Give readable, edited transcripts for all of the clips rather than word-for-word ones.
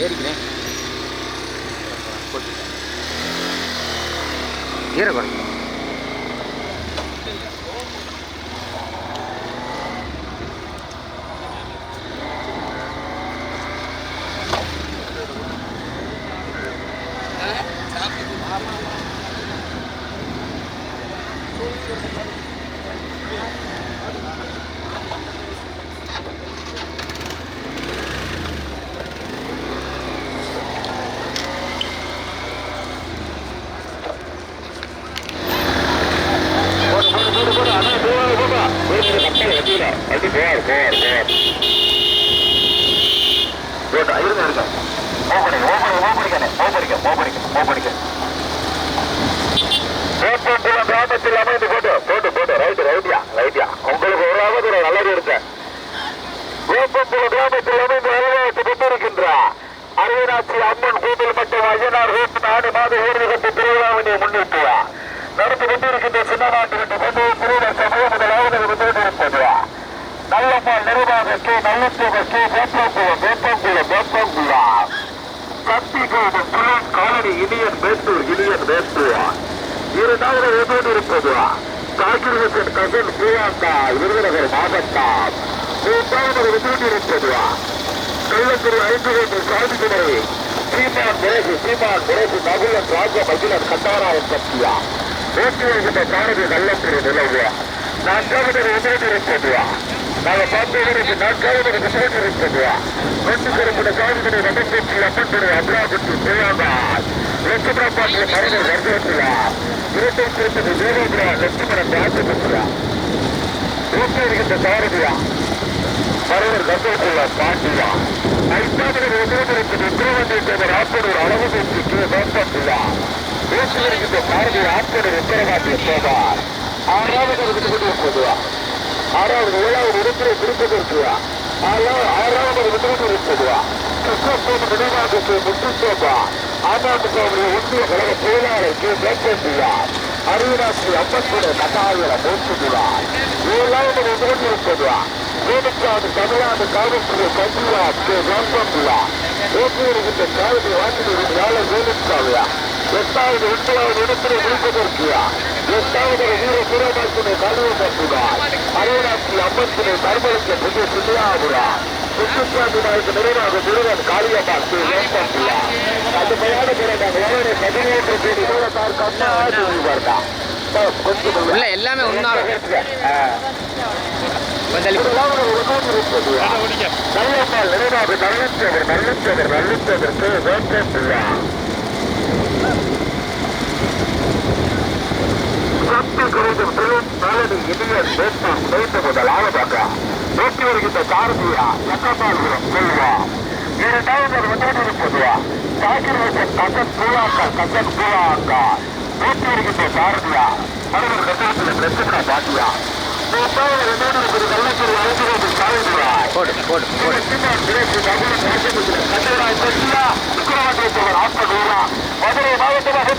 ஏறிக்கிறேன் ஈர குறைக்கும் கிராமத்தில் அமைந்து போட்டு ரைட்டியா உங்களுக்கு ஒரு நல்லது இருக்கு. வேப்பம்புல கிராமத்தில் அமைந்து அலுவலகத்தை கொண்டிருக்கின்றார் அரியநாச்சி அம்மன் கோவில் மற்றும் அய்யனார் ஆண்டு மாத ஊர்வலத்தை திருவிழாவினை முன்னிட்டுவா நடந்து கொண்டிருக்கின்ற சின்னநாட்டு கொண்டு சமயம் முதலாவது கொண்டிருப்பது நல்லம்மாள் நிர்வாகத்தை நல்லத்தோகத்தை வேப்பங்குளா சக்தி கோவில் புலன் காலனி இனியன் வேட்டூர் இரண்டாவது எதோடு இருப்பது காக்கிரகத்தின் கசன் பூவாக்கா விருதுநகர் மாவட்டம் மூன்றாவது எதோடு இருப்பது கள்ளக்குடி 5 சாதிகளை சீமான் முரசு நகுலன் ராஜ மகிழன் கட்டாராயன் சக்தியா வேட்டுகின்ற காரதி கள்ளக்குடி நிலவு நான்காவது எதோடு இருப்பது நாங்கள் பார்த்தவருக்கு நான்காவது எதோடு இருப்பது வெட்டு சிறப்புட சாதிகளை நடைபெற்று அப்பட்டு அமராவதி தேவாதார் லட்சுமணப்பாட்டிய மரணர் வர்க்கத்திலா இரட்டை திருப்பதி தேவேந்திரா லட்சுமணன் ராஜபுத்திரா ஊட்டியிருக்கின்ற சாரதியா மரணர் கர்ப்பத்துள்ளா பாண்டியா ஐந்தாவது எதிர்த்திருக்கிற உத்தரவாண்டியத்தவர் ஆப்பனூர் அளவு பேச்சுக்கு வேப்பட்டுள்ளா ஊட்டியிருக்கின்ற சாரதி ஆப்பனூர் உத்தரவாண்டிய சோபார் ஆறாவது கொண்டிருப்பதுவா ஏழாவது இடத்திலே திருப்பதற்குவா ஆறாவது இருப்பதுவா நினைவாகத்தை முத்துச்சோபா அதிமுகவுடைய ஒன்றிய கழக செயலாளருக்கு வேட்புள்ளார் அரியநாச்சி அம்மன் கட்டாயிர போட்டுள்ளார். ஏழாவது கொண்டிருப்பதுவா கோடிக்காடு தமிழ்நாடு காவல்துறை கல்வியார் வேட்புள்ளார் ஓட்டுநர்கின்ற காவல் வாக்கினர் யாழர் வேலுக்காவையா எட்டாவது ஒன்பதாவது இடத்திலே முடிப்பதற்குயா எட்டாவது வீர சூரபாசினை கழுவப்பட்டுள்ளார் அரியநாச்சி அம்மத்தினை தர்மலிக்க புதிய சுற்றுலாவுரா சுற்றுச்சாமி நாயக்கு நிறைவாக முருகன் காளியம்மாள் வேட்புள்ளார் அது மயான பிறகு 13 கோடி மூலத்தார் கண்ணாடி வருதா கொஞ்சம் எல்லாமே உன்னாலும் நல்லம்மாள் நிறைவாக நல்லத்ததற்கு வேட்புள்ளார் சக்தி குறைந்தும் நாளடி இனியன் வேட்பான் குறைந்த முதலாவதாக நோக்கி வருகின்ற சாரதியா எக்கப்பால்புரம் செல்வா இரண்டாவது இருப்பதுவா காக்கிரவசன் கசன் பூலாக்கா நோக்கி வருகின்ற சாரதியா மறுவர் கட்டத்தில் பிரச்சனை பாட்டியா மூன்றாவது இருப்பது கள்ளக்குடி 5 சாரதியா கட்டராய் சக்தியா உத்தரவாண்டியத்தவர் ஆப்பனூரா மதுரை மாவட்டமாக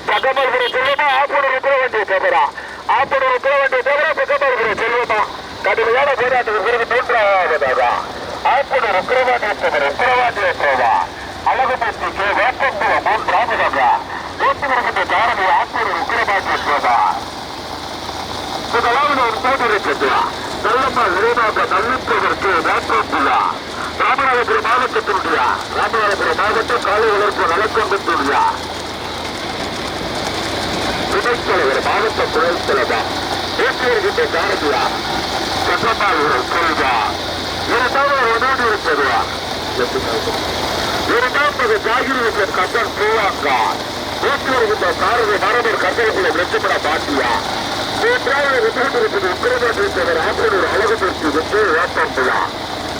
பக்கமல்புரம் செல்வமா ஆப்பனூர் உத்தரவாண்டிய தவிரா பக்கமல்புரம் செல்வமா கடுமையான போராட்டத்திற்கு பிறகு 3வது ஆப்பனூர் உத்தரவாண்டிய தவிர அழகுபத்திக்கு வேப்பம்புலம் 3வது ஓட்டுநர்கின்ற காரணி ஆப்பனூர் உத்தரவாண்டிய தவிர முதலாவது ஒரு போட்டிருக்கிறது நல்லம்மாள் நிறைவாக நல்லத்ததற்கு வேப்பம்புலா ராமநாதபுரம் மாவட்டத்தினுடைய ராமநாதபுரம் மாவட்டம் காலை வளர்ப்பு நலக்கொண்டுள்ள துணைத்தலைவர் மாவட்ட துணைத்தலைவர் ஊட்டியிருக்கின்ற சாரதியா கட்டமால் செல்வா இரண்டாவது உதவி இருப்பதுவா இரண்டாவது ஜாகிரவின் கட்டல் பூவாக்கா ஊட்டியிருக்கின்ற சாரதி மரபர் கட்டளை லட்சுமண பாட்டியா மூன்றாவது உதவியிருப்பது உத்தரவாண்டியத்தவர் ஆப்பனூர் அழகுபடுத்தி வெற்றி வேப்பம்புலா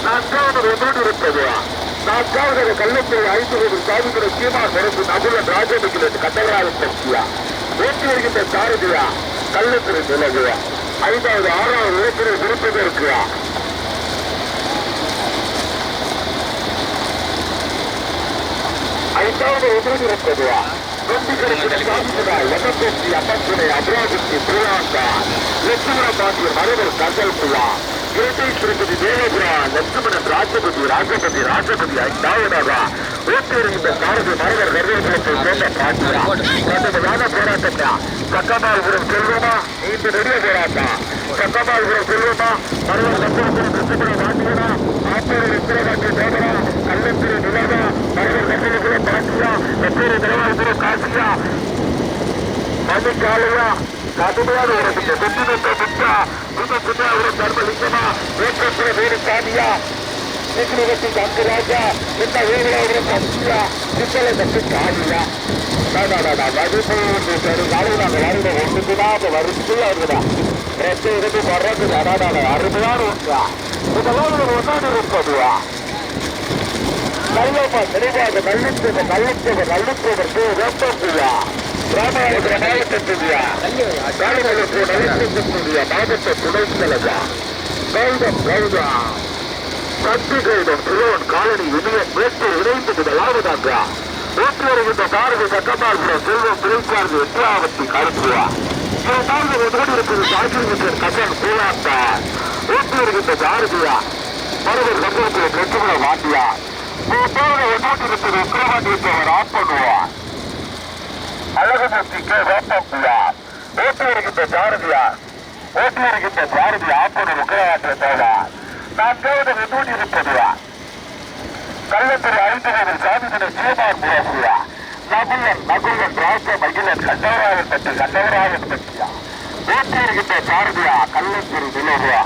நான்காவது ஒன்றோடு இருப்பதுவா நான்காவது கள்ளக்குடி 5 சாதிகளை சீமான் முரசு நகுலன் ராஜமகிழன் கட்டராயன் சக்தியா ஊட்டி வருகின்ற சாரதியா கள்ளக்குடி நிலகுவா 5வது 6வது இடத்திலே இருப்பதற்குவா ஐந்தாவது ஒன்றோடு இருப்பதுவா எமர்ஜென்சி அம்மன் அமராவதி பூலாங்கா லட்சுமண பாண்டிய மரபர் கசல் புலா இரட்டை திருப்பதி தேவபுரா லட்சுமணன் ராஜபதி ஐந்தாவதாக ஊட்டியிருந்த சாரதி மரபர் கருவேலத்தை சேர்ந்த பாண்டியா கடுமையான போராட்டத்தா சக்கமால்புரம் செல்வமா நீண்ட நெடிய போராட்டம் சக்கமால்புரம் செல்வமா மரபர் கசலபுரம் லட்சுமண பாண்டியனா ஆப்பூர் உத்திரகாட்சி தேவரா கள்ளத்திரி நிலவா மரபர் கசலபுரம் பாண்டியா வெப்பேரி நிலவாபுரம் காசியா மணிக்காலையா கடுமையான உறவு வெற்றினத்தை முட்டா புதுப்புற தர்மலிங்கமா ஏற்றப்புற வேறு சாமியா சிக்கிரவத்தி தங்கராஜா இந்த வீரவரும் கட்சியா சித்தலை தட்டு காலியா மதிப்பு காலையில் நாங்கள் வருட ஒன்றுக்குதான் வரிசையா இருக்குதா ரெண்டு இருந்து வர்றது அருமையான ஒன்றா இதெல்லாம் ஒரு ஒன்றாண்டு இருப்பதுவா நல்லப்பா தெளிவாக நல்லுத்தவர் வேப்பா ராமாயணத்துல மாவட்டத்துலையா காலங்களுக்கு நலத்திற்குரிய மாவட்ட துணைத்தலைவா கௌதம் சக்தி கௌதம் சிலோன் காலனி இணையம் மேற்கு இணைந்து முதலாவதாக ஊற்றி வருகின்ற பாரதி சக்கமால்புரம் செல்வம் பிரிச்சார்ந்து எட்டாவத்தி கருப்புவா இரண்டாவது ஒன்றோடு இருப்பது சாகிர் கசன் பூலாத்தா ஊற்றி வருகின்ற பாரதியா மறுவர் சங்கரத்தில் லட்சுமண வாண்டியா மூன்றாவது ஒன்றோடு இருப்பது உக்கிரவாண்டியத்தவர் ஆஃப் பண்ணுவார் அழகுமூர்த்திக்கு வேப்பம்புயார் ஓட்டி வருகின்ற சாரதி ஆப்போடு உக்கரவாற்ற தேவார் நான்காவது விதூடி இருப்பதுவா கள்ளத்துறை ஐந்தகவில் சாமிதின சீமார் புரசுயா நகுலன் ராஜ மகிழன் கண்டவராயன் பற்றியா ஓட்டி வருகின்ற சாரதியா கள்ளத்துறை நிலவுவா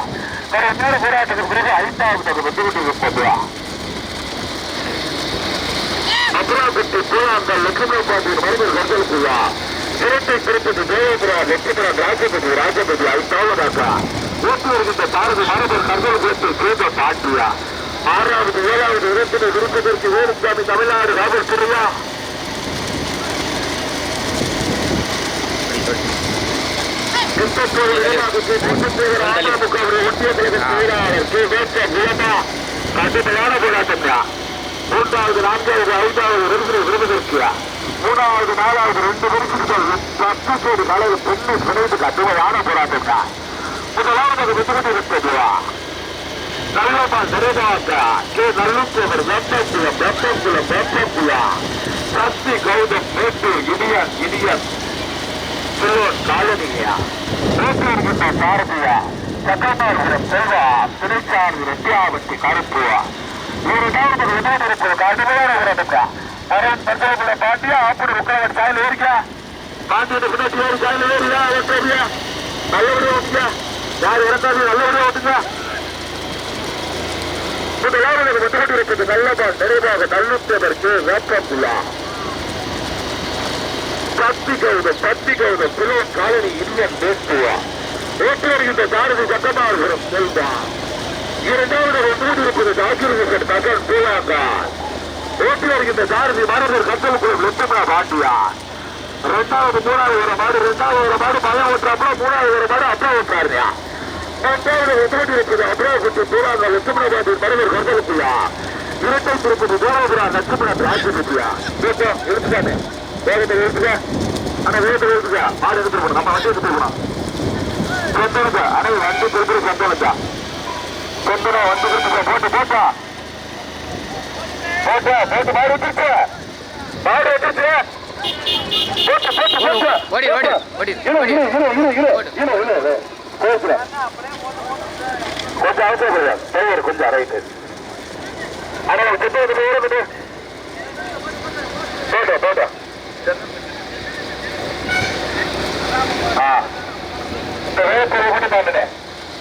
வேற இன்னொரு போராட்டத்திற்கு பிறகு ஐந்தாவது விதூடி இருப்பதுவா அமராவதி பூலாங்கல் லட்சுமண பாண்டியன் மருமர் கந்தலுக்குள்ளா இரட்டை திருப்பதி தேவபுரா லட்சுமணன் ராஜபதி ஐந்தாவதாக ஊட்டி வருகின்ற பாரதி மரபர் கந்தலுக்குளத்தில் சேர்ந்த பாண்டியா ஆறாவது ஏழாவது இடத்தினை விருப்பதற்கு வேலுசாமி தமிழ்நாடு ராபர் சிறியா ஒன்றிய கழக செயலாளர் கே வேட்ட நிலமா கடுமையான போராட்டம்யா மூன்றாவது நான்காவது ஐந்தாவது விருதுவதற்கியா மூணாவது நாலாவது ரெண்டு விருதுகள் 10 கோடி அளவு பெண்ணை பிணைந்து கடுமையான போராட்டம் தான் முதலாவது விருது இருப்பதுவா நல்லமா நிறைவாக கே நல்லுத்தவர் வெப்பம்புலா சக்தி கௌதம் மேட்டூர் இடியன் சிலோன் காலனியா மேட்டூர்கின்ற சாரதியா சக்கமாபுரம் செல்வா திருச்சார்ந்து ரெட்டியாவட்டி கருப்புவா இரண்டாவது விதம் இருக்கிற கடுமையான உறவுக்கா மரம் பஞ்சகுல பாண்டியா ஆப்பூர் உக்கரவாடி சாயில் ஏறிக்கா பாண்டியோட பின்னாடி ஏறி சாயில் ஏறியா ஓட்டியா நல்லபடியா ஓட்டுங்க யார் இறந்தாலும் நல்லபடியா ஓட்டுங்க முதலாவது விட்டுக்கிட்டு இருக்குது நல்லபா நிறைவாக நல்லுத்தவருக்கு வேப்பம்புலா சக்தி கௌதம் சிலோன் காலனி இந்தியன் பேசுவா ஓட்டி வருகின்ற சாரதி சக்கமாபுரம் செல்வா இரண்டாவது ஒன்று இருப்பது சாகிர் கசன் பூலாங்கா ஓட்டி வருகின்ற சாரதி மரபர் கந்தலுக்குளம் லட்சுமண பாண்டியா ரெண்டாவது மூணாவது ஒரு மாடு பயம் ஓட்டுறாப்புல மூணாவது ஒரு மாடு அப்பா ஓட்டுறாருயா மூன்றாவது ஒன்று இருப்பது அமராவதி பூலாங்கா லட்சுமண பாண்டிய மரபர் கந்தலுக்குள்ளா இரட்டை திருப்பதி தேவபுரா லட்சுமணன் ராஜபதியா இருக்குதானே வேகத்தில் இருக்குங்க ஆனா வேகத்தில் இருக்குங்க மாடு எடுத்துட்டு போகணும் நம்ம வண்டி எடுத்துட்டு போகணும் சொந்தனுக்கு அனை வண்டி திருப்பி சொந்தனுக்கா கொண்டா வந்து போட்டு மாடு வந்துருச்சு கொஞ்சம் அவசரம் கொஞ்சம் ரைட்டு ஆனால் போட்டா இந்த வேகத்தை ஓட்டு தாண்டனே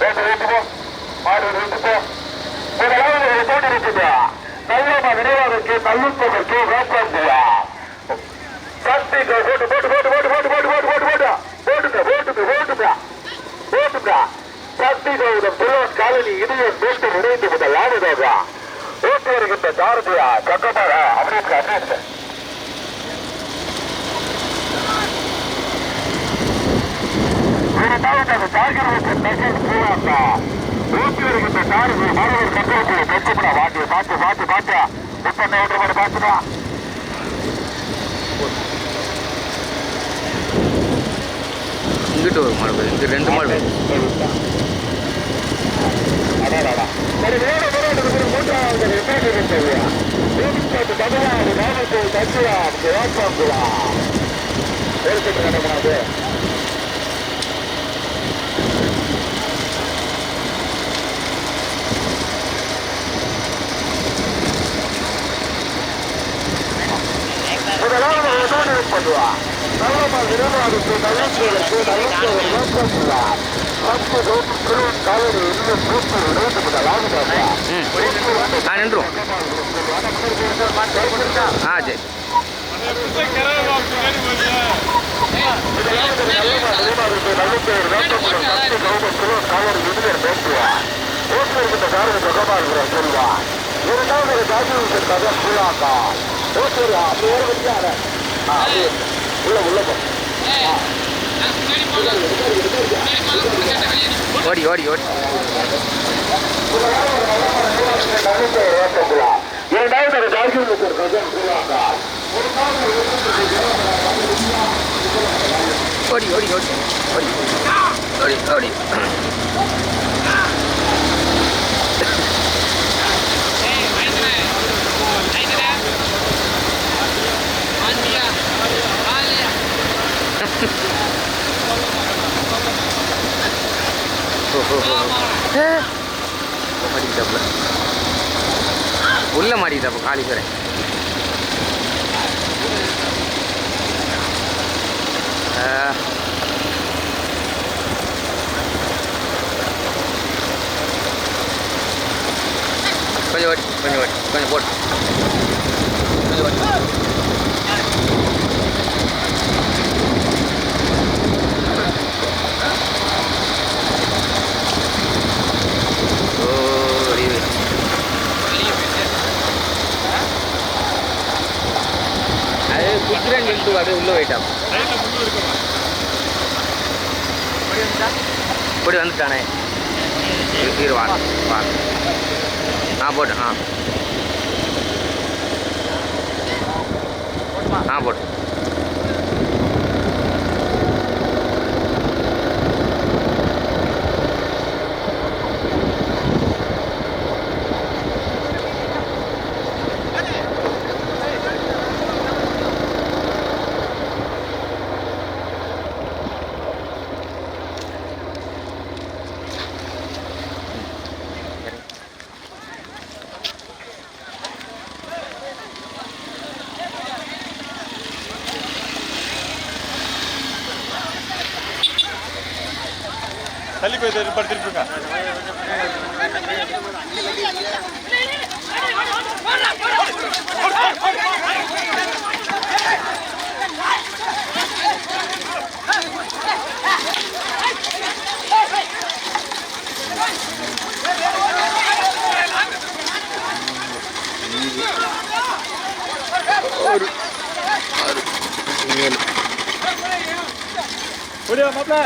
வேகத்தை ஓட்டுப்போ மாடு ஓட்டுப்போ முதலாவது போட்டு இருக்குதா நல்லமா நினைவாதற்கு நல்லுத்தவருக்கு வேப்பம்புலா சக்தி போட்டுங்க சக்தி கௌதம் சிலோன் காலனி இடியன் போட்டு இணைந்து முதலாவதாக ஓட்டு வருகின்ற சாரதியா சக்கமாக அப்படின்னு இரண்டாவது சாகிர் பூலாங்கா ஊட்டி வருகின்ற சாரதி மரவர் கந்தலுக்குள்ள பெற்றுப்பட வாட்டி பார்த்து முப்பண்ண ஒன்று பாத்துடா இங்கிட்டு ஒரு மாடு, இங்கே 2 மாடு. நின்றும் சரி. ஓடி ஓடி ஓடி ஓடி ஓடி ஓடி ஓடி ஓடி ஓடி மாட்டிக்கிட்டாப்புல, உள்ள மாட்டிக்கிட்டாப்ப காலி பேரை. கொஞ்சம் ஓடி கொஞ்சம் ஓடி கொஞ்சம் போட்டு கொஞ்சம் ஓடி. அது குத்துறேன்னு சொல்லிட்டு அப்படியே உள்ளே போயிட்டான். இப்படி வந்துட்டானே இரு வாங்க வாங்க. போட்டேன். போட்டு தள்ளி போய் படுத்துட்டு இருக்கா. மாப்பிள்ள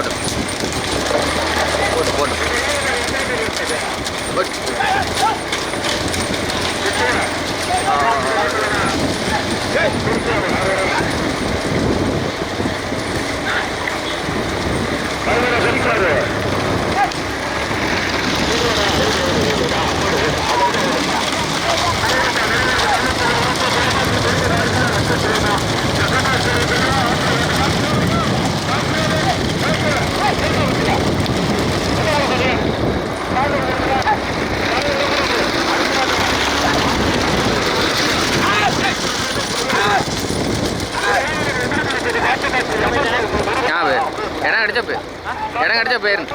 போட்டு போட்டு போட்டு போட்டு இடம் கிடைச்சா போயிரு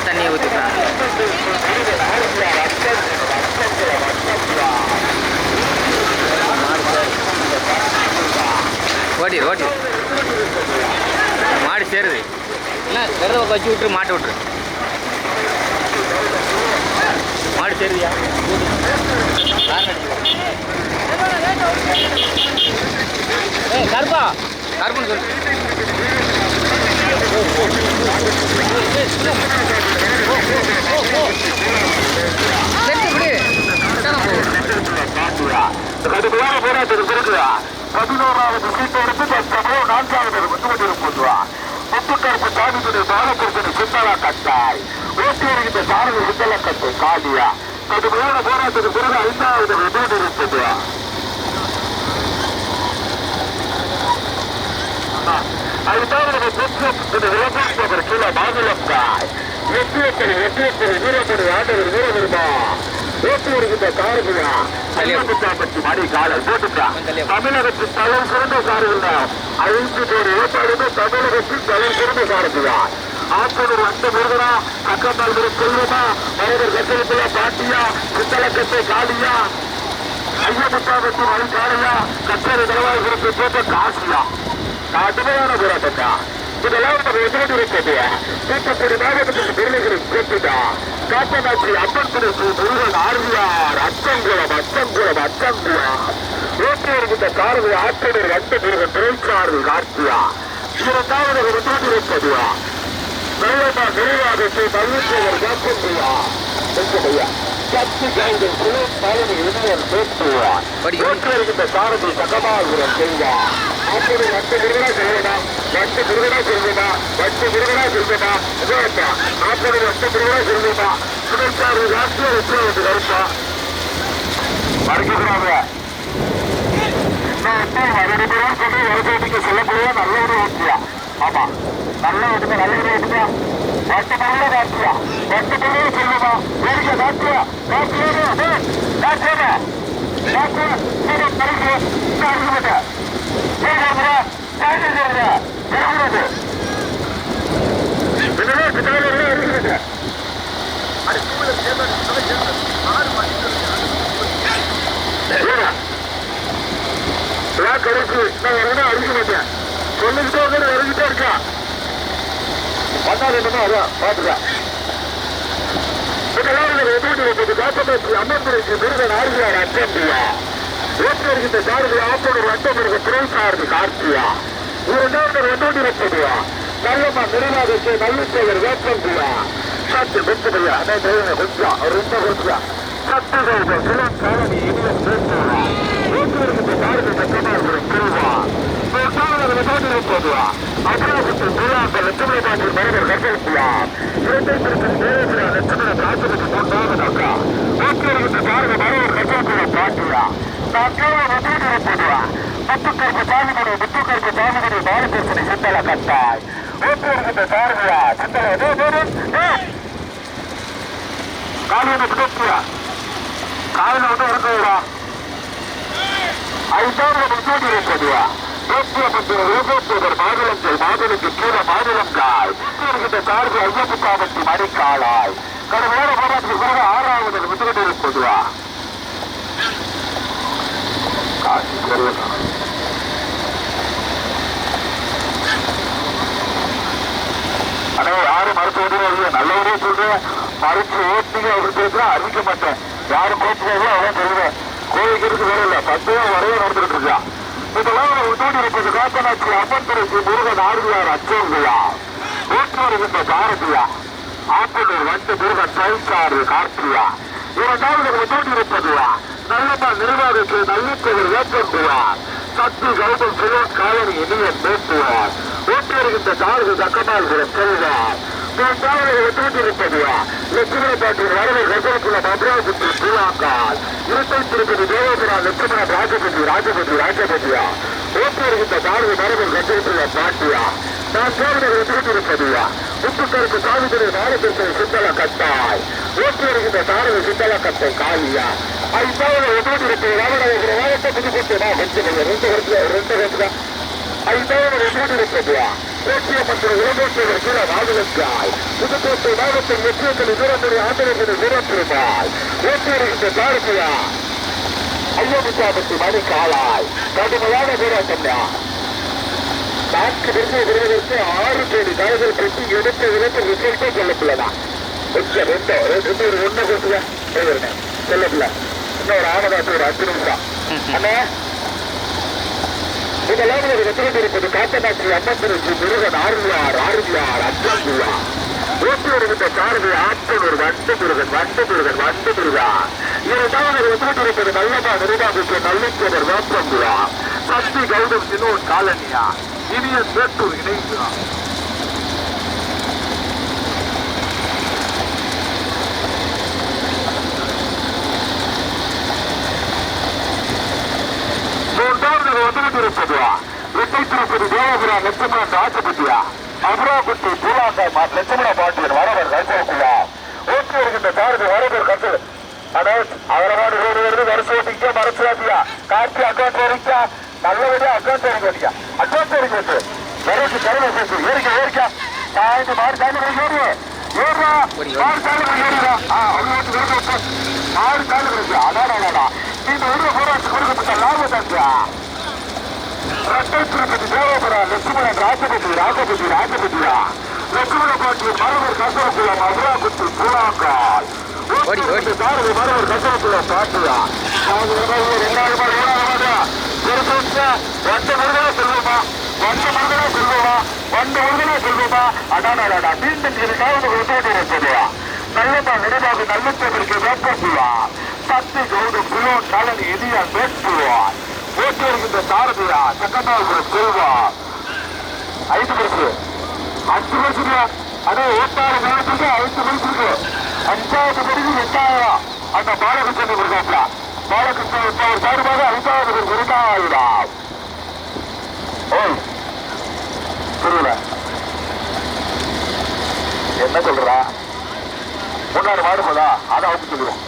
தண்ணியை ஊற்றிக்கலாம். ஓட்டி மாடு சேருது இல்லை விரத வச்சு விட்டுரு மாட்டை விட்டுரு மாடு சேருதியா கருப்பா கருப்புன்னு சொல்லு கடுமையான போராட்டத்தில் இருக்குதா 11வது சீட்டெடுத்து தற்போது 4வது முத்துவட்டிருப்பா முத்துக்கருப்பு சாமிக்குடி பாலப்பிரச்சனை சித்தலா கட்டாய் ஓட்டி வருகின்ற சாரதி சித்தலா கட்டை காலியா கடுமையான போராட்டத்தில் பிறகு 5வது வெற்றி இருப்பது அதுதான் விளக்கம் கீழே மாநிலம் தாய் வெற்றியத்தனை வீரப்படி ஆண்டவர் வீரவிருமா ஓட்டி வருகின்ற காரர்களா ஐயாபத்தி மணி காலை போட்டுட்டா தமிழகத்தின் தலை சிறந்த கார்கள் 5 பேர் ஏற்பாடுமே தமிழகத்தின் தலை சிறந்த காரர்களா ஆற்றலூர் வந்த முருகனா கக்கத்தால் செல்வமா மனிதர் கட்டளத்துல பாட்டியா சித்தலக்கத்தை காலியா ஐயமுத்தாபத்தி மணி காலையா கட்டளை தலைவாய்களுக்கு போட்ட காசியா கடுமையான போராட்டத்தா இதெல்லாம் நம்ம எதிர்த்து இருப்பது தூத்துக்குடி மாவட்டத்துக்கு பெருமைகளின் கேட்டுதா காப்பநாட்சி அப்பன் பிடிப்பு முருகன் ஆர்வியார் அச்சங்குளம் ஓட்டி வருகின்ற கார்கள் ஆற்றலூர் வந்த முருகன் திரைச்சாறு கார்த்தியா 2வது எதிர்த்து இருப்பதுவா நல்லமா நிறைவாக மகிழ்ச்சியவர் காப்பந்தியா சக்தி கைகள் குழு பழனி இளைஞர் பேசுவார் ஓட்டி வருகின்ற சாரதி சகமாகுரம் செய்வார் ஆற்றலூர் வந்த முருகனா செய்யலாம் வட்டு முருகனா செல்வதா ஆற்றலூர் வட்ட முருகனா செல்வதா சுடற்காரு ராஷ்டிரிய உத்தரவு கருப்பா மறுக்கிறாங்க மறுபடியும் சொல்லி வரவேற்க சொல்லக்கூடிய நல்ல ஒரு ஓட்டியா ஆமா நல்ல ஓட்டுங்க நல்ல ஒரு ஓட்டுங்க வட்டு முருகனா காட்சியா வட்டு முருகனா செல்வதா வேடிக்கை காட்சியா கடைக்கு நான் வரணும் அடிக்க மாட்டேன் சொல்லிக்கிட்டே இறங்கிட்டே இருக்கா பண்ணாது என்னமோ அதான் பாத்துக்கா காப்பநாட்சி அம்மன்புரைக்கு முருகன் ஆர்வியார் அச்சம்பியா ஓட்டி வருகின்ற சாரதி ஆற்றலூர் வட்டமிருக திரைசாரதி கார்த்தியா 2வது வென்றோட்டிருப்பதுவா நல்லமா நிறைவாக நல்லுத்தவர் வேப்பந்தியா சத்து வெப்பதையா கொஞ்சம் ரொம்ப கொஞ்சம் சத்து சிலம் காலனி இனிய பேசுவா ஓட்டி வருகின்ற சாரதி சட்டமார்கள் திருவா அபராதத்தை பூராக்க லட்சுமண பாட்டி மனிதர் கட்டளிக்கலாம் இரட்டை திருப்பதி தேவேந்திரா லட்சுமண ராஜபதி மூன்றாவதாக ஊக்கியிருக்கின்ற பாரத மனிதர் கட்டளிக்குள்ள பாட்டியா நான் கேவலம் இருப்பதுவா முத்துக்கருப்பு தாமிகுடி பாலகிருஷ்ணனை சித்தல கட்டாய் ஊக்கியிருக்கின்ற சாரதியா சித்தல காலையில பிடிச்சியா காலையில வந்து இருக்குதுடா ஐந்தாவது முன்னோடி இருப்பதுவா தேசிய மந்திர யோகேஸ்வரர் மாதுளங்களுக்கு கீழே மாதுளங்காய் இருக்கின்ற சார்பு ஐயப்பு காமத்தி மணிக்காலாய் கடுமையான போராட்டத்துக்கு பிறகு 6வது முன்னோடி இருப்பதுவா ஆனா யாரும் மருத்துவ நல்லவரே சொல்றேன் மறுத்து ஓட்டிங்க அவருக்கு அறிவிக்க மாட்டேன் யாரும் கோச்சுக்காக அவ்வளவு சொல்லுவேன் கோவிலுக்கு இருக்கு வேற இல்ல 10 வரையும் நடந்துட்டு இருக்கா இதெல்லாம் முன்னோடி இருப்பது காத்தனாட்சி அம்மன் துறைக்கு முருகன் ஆர்வியார் அச்சோங்கயா ஊற்றி வருகின்ற பாரதியா ஆப்பனூர் வண்டு முருகன் சைக்காரு கார்த்தியா 2வது முன்னோடி இருப்பதுவா நல்லமா நிர்வாகத்தை நல்லித்தவர் ஏற்றுவார் சக்தி கௌதம் சிலோன் காலனி இனியன் பேசுவார் ஊற்றி வருகின்ற காலகு தக்கமாள்புரம் செல்வார் 3வது முன்னோடி இருப்பதுவா லட்சுமண பாட்டியின் வரவை கர்ப்பத்துள்ள மதுராபுத்தி பூவாக்கால் இரட்டை திருப்பதி தேவேந்திரா லட்சுமண ராஜபதியா ஊற்றி வருகின்ற காலகு மரபு கர்ப்பத்துள்ள பாட்டியா நான் கேவலம் இருப்பதுவா முத்துக்கருக்கு சாவிதிரை நாடகத்தை சித்தல கட்டாய் ஊற்றி வருகின்ற காலகு சித்தல கட்டை காலியா 5வது முன்னோடி இருப்பது ராமநாதபுரம் மாவட்ட புதுக்கோட்டை ரெண்டு கட்டுதான் 5வது முன்னோடி இருப்பதுவா தேசிய மந்திர இளங்கோட்டவர் கீழ மாதுளங்காய் புதுக்கோட்டை மாவட்டம் வெற்றியத்தில் வீரமுறை ஆந்திரத்தில் வீரப்பெருமாள் ஊற்றி வருகின்ற சாரதியா ஐயமுத்தாபத்து மணிக்காலாய் கடுமையான போராட்டம் நான்கு விருது வருவதற்கு 6 கோடி காய்கள் பெட்டி எடுத்த ரிசல்ட்டே சொல்லப்பில்லதான் கொஞ்சம் ஒண்ணு கொடுத்துங்க சொல்லப்பில்ல இன்னொரு ஆனதாச்சு ஒரு 5 நிமிஷம் அண்ணே முதலாவது வெற்றி இருப்பது காத்தனாட்சி அம்மன் திருச்சி முருகன் ஆர்வியார் அச்சங்குவா ஊற்றி வருகின்ற சாரதி ஆப்பனூர் வண்டு முருகன் 2வது வெற்றி இருப்பது நல்லமா நிர்வாகிக்கு நல்லிச்சவர் வேப்பங்குவா சக்தி கௌதம் சினோன் காலனியா இனிய சேட்டூர் இணைந்துவா இருப்பதுவா இரட்டை திருப்பதி தேவபுரா லட்சுமணன் ராஜபதியா அபராகுட்டி பூலாக்காய் லட்சுமண பாட்டியன் வரவர் கருத்துக்குள்ளா ஊற்றி வருகின்ற சாரதி வரவர் கருத்து அவரவாடு ரோடு வருது வருஷம் ஓட்டிக்க மரசுவாத்தியா காட்சி அக்கௌண்ட் வரைக்கா நல்லபடியா அக்கௌண்ட் வரைக்கும் வரைக்கா அக்கௌண்ட் வரைக்கும் வச்சு வரைக்கு தரவை பேசு ஏறிக்கா சாய்ந்து மாறு சாய்ந்து ஏறா மாறு சாய்ந்து ஏறிடா அவங்க மாறு சாய்ந்து அடாடா இந்த ஒரு போராட்சி கொடுக்கப்பட்ட லாபத்தாச்சா இரட்டை திருப்பதி தேவபுரா லட்சுமணன் ராஜபதியா லட்சுமண பாட்டியின் மரவர் கசரக்குள்ள அபராகுட்டி பூலாக்கால் சாரதி மரவர் கசரக்குள்ள பாட்டியா 2 முருகனா செல்வமா அடாடா மீண்டும் இதுக்காக இருப்பதுவா நல்லமா நினைவாக நல்லத்தவருக்கு வேப்பப்புவா சக்தி கௌதம் புலோன் காலனி இனியா மேற்புவார் ஊற்றி வருகின்ற சாரதியா சக்கத்தாபுரம் செல்வா 5 பரிசு 5 பரிசுங்க அதே 8வது நேரத்துக்கு 5 பரிசுக்கு 5வது பரிசு 8000 அந்த பாலகிருஷ்ணன் இருக்காப்ல பாலகிருஷ்ணன் சார்பாக 5வது 2000 ஓய் புரியல என்ன சொல்றா முன்னாடி மாடுபதா அதை வந்து சொல்லுவோம்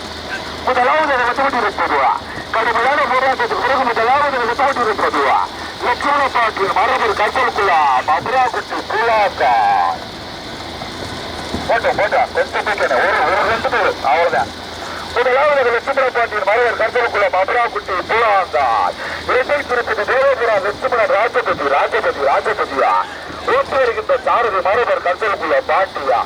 முதலாவது வெற்றி இருப்பதுவா கடுமையான போராட்டத்துக்கு பிறகு முதலாவது வெற்றி இருப்பதுவா லட்சுமண பாட்டியின் மரபர் கட்டலுக்குள்ளா அபராகுட்டி பூலாக்கா போட்டா கொஞ்சம் ஒரு 2 பேர் அவ்வளவுதான் முதலாவது லட்சுமண பாட்டியின் மரபர் கட்டலுக்குள்ள அபராகுட்டி பூலாக்கா இரட்டை திருப்பதி தேவபுரா லட்சுமணன் ராஜபதியா ஊற்றி வருகின்ற சாரதி மரபர் கட்டலுக்குள்ள பாட்டியா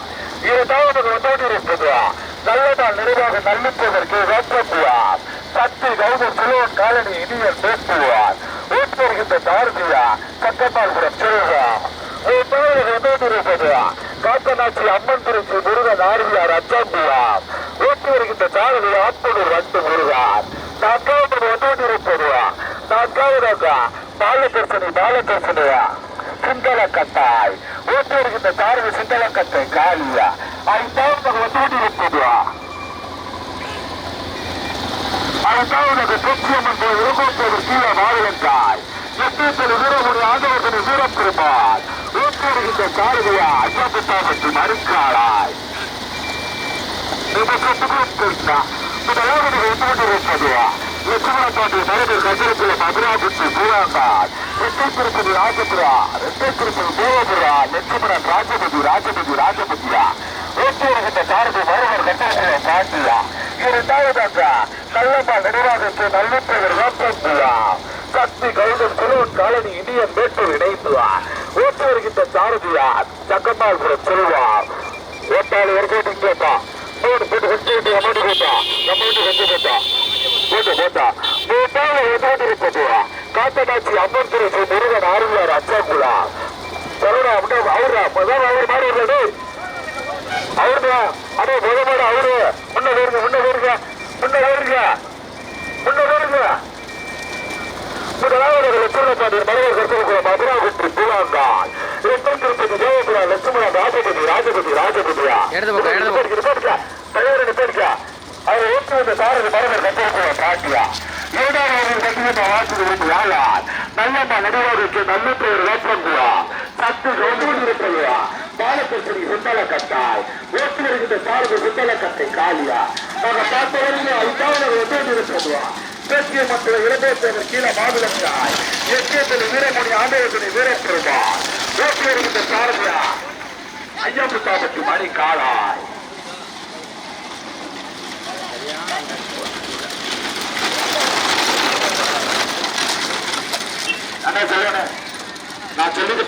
2வது வெற்றி இருப்பதுவா நல்லதால் நிர்வாக நல்லிப்பதற்கு வேப்பப்புவார் சக்தி கௌதம் சிலோன் காலனி இனியன் பேசுவார் ஊற்றி வருகின்ற சாரதியா சக்கத்தால்புரம் செல்வா 3வது இருப்பதுவா காத்தனாட்சி அம்மன் திருச்சி முருகன் ஆர்வியார் அச்சங்குவார் ஊற்றி வருகின்ற சாரதி ஆப்பனூர் வண்டு முருகார் 4வது இருப்பதுவா 4வது பாலகர்சனையா சிந்தல கட்டாய் ஓட்டி வருகின்ற சாரதி சிந்தல கட்டை காலியா 5,000 வந்து இருப்பதுவா 5,000 சொச்சியம்மன் இருபத்தோடு கீழே மாறுகின்றாய் எத்தனை வீரமுடி ஆண்டவர்களை வீரப்பெருமாள் ஓட்டி வருகின்ற சாரதியா ஐயாபத்தாமத்து மறுக்காளாய் முதலாவது கொண்டிருப்பதுவா லட்சுமணப்பாட்டி மரபில் கட்டிடத்தில் மதுராபுத்தி பூராங்கால் ரெட்டை திருப்பதி ராஜபுரா ரெட்டை திருப்பதி தேவபுரா லட்சுமணன் ராஜபதியா ஓட்டி வருகின்ற சாரதி மரபர் கட்டிடத்தில் பாட்டியா இரண்டாவதாக கள்ளம்மாள் நினைவாகத்து நல்லுத்தவர் வேப்பம்புவா சக்தி கவுண்டன் குழுவன் காலனி இந்தியன் மேட்டூர் இணைந்துவா ஓட்டி வருகின்ற சாரதியா சக்கம்மாள்புரம் செல்வா ஓட்டாளி ஒரு கேட்டா போட்டு கொஞ்சம் அமௌண்ட் போட்டா இருப்பதுவா காத்தடாச்சி அம்மன் துறை முருகன் ஆறுவார் அச்சாக்குழா சரவணா அவரா அவர் மாறி இருக்காரு அவருதான் அதே முதல் அவரு முன்ன வருங்க முதலாவது லட்சுமணப்பாண்டி மலைவர் கருத்துக்குள்ள மதுராபுத்தி பூலாங்கால் இரண்டாம் திருப்பதி தேவபுரா லட்சுமணன் ராஜபதியா தயாரி நிப்படிக்கா அவர் ஓட்டு வந்த சாரதி மரபர் கருத்துக்குள்ள பாட்டியா இரண்டாவது கட்டிவிட்ட வாசல் வந்து யாழார் நல்லம்மா நடுவாருக்கு நல்லத்தோடு வேப்பங்குவா சத்து கவுண்டூர் இருப்பதுவா பாலகர்சனி சுந்தல கட்டாய் ஓட்டு வருகின்ற சாரதி சுந்தல கட்டை காலியா நாங்க பார்த்த வரைக்கும் 5,000 வந்து இருப்பதுவா தேசிய மக்கள் இளம்பேசர் கீழே மாதுளங்காய் எஸ்கேபில் வீரமணி ஆண்டவர்களை வீரப்பெருமாள் ஓட்டி வருகின்ற சாரதியா ஐயாபத்தாமத்து மணி காளாய் அண்ணா சொல்லணும் நான் சொல்லிட்டு